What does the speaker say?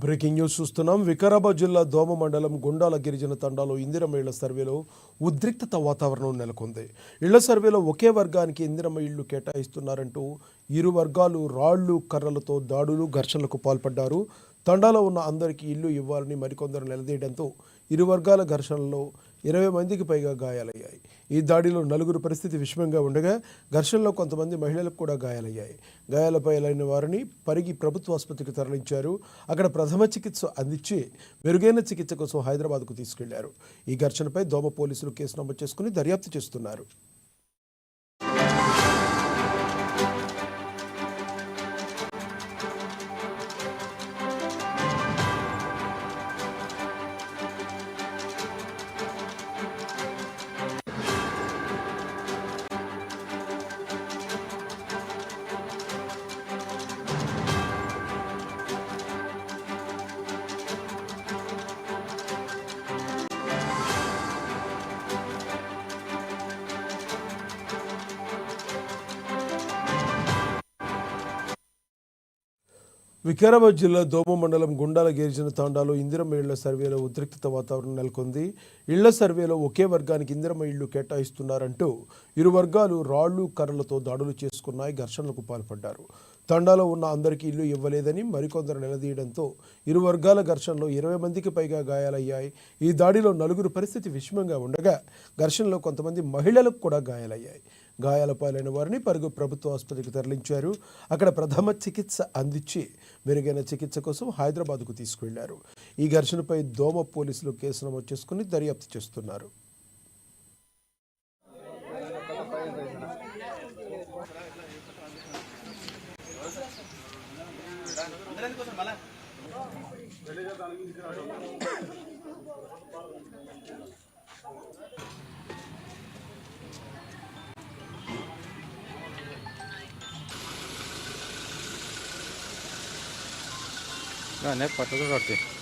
Breaking news చూస్తున్నాం. వికారాబాద్ జిల్లా దోమ మండలం గుండాల గిరిజన తండాలో ఇందిరమ్మ ఇళ్ల సర్వేలో ఉద్రిక్తత వాతావరణం నెలకొంది. ఇళ్ల సర్వేలో ఒకే వర్గానికి ఇందిరమ్మ ఇళ్లు కేటాయిస్తున్నారంటూ ఇరు వర్గాలు రాళ్లు కర్రలతో దాడులు ఘర్షణలకు పాల్పడ్డారు. తండాలో ఉన్న అందరికీ ఇల్లు ఇవ్వాలని మరికొందరు నిలదీయడంతో ఇరు వర్గాల ఘర్షణలో 20 మందికి పైగా గాయాలయ్యాయి. ఈ దాడిలో నలుగురు పరిస్థితి విషమంగా ఉండగా ఘర్షణలో కొంతమంది మహిళలకు కూడా గాయాలయ్యాయి. గాయాలపైలైన వారిని పరిగి ప్రభుత్వ ఆసుపత్రికి తరలించారు. అక్కడ ప్రథమ చికిత్స అందించి మెరుగైన చికిత్స కోసం హైదరాబాద్కు తీసుకెళ్లారు. ఈ ఘర్షణపై దోమ పోలీసులు కేసు నమోదు చేసుకుని దర్యాప్తు చేస్తున్నారు. వికారాబాద్ జిల్లా దోమ మండలం గుండాల గిరిజన తాండాలో ఇందిరమ్మ ఇళ్ల సర్వేలో ఉద్రిక్తత వాతావరణం నెలకొంది. ఇళ్ల సర్వేలో ఒకే వర్గానికి ఇందిరమ్మ ఇళ్లు కేటాయిస్తున్నారంటూ ఇరు వర్గాలు రాళ్లు కర్రలతో దాడులు చేసుకున్నాయి. ఘర్షణలకు పాల్పడ్డారు. తండాలో ఉన్న అందరికీ ఇల్లు ఇవ్వలేదని మరికొందరు నిలదీయడంతో ఇరు వర్గాల ఘర్షణలో 20 మందికి పైగా గాయాలయ్యాయి. ఈ దాడిలో నలుగురు పరిస్థితి విషమంగా ఉండగా ఘర్షణలో కొంతమంది మహిళలకు కూడా గాయాలయ్యాయి. గాయాల పాలైన వారిని పరుగు ప్రభుత్వ ఆసుపత్రికి తరలించారు. అక్కడ ప్రథమ చికిత్స అందించి మెరుగైన చికిత్స కోసం హైదరాబాద్కు తీసుకువెళ్లారు. ఈ ఘర్షణపై దోమ పోలీసులు కేసు నమోదు చేసుకుని దర్యాప్తు చేస్తున్నారు. नहीं पता तो करते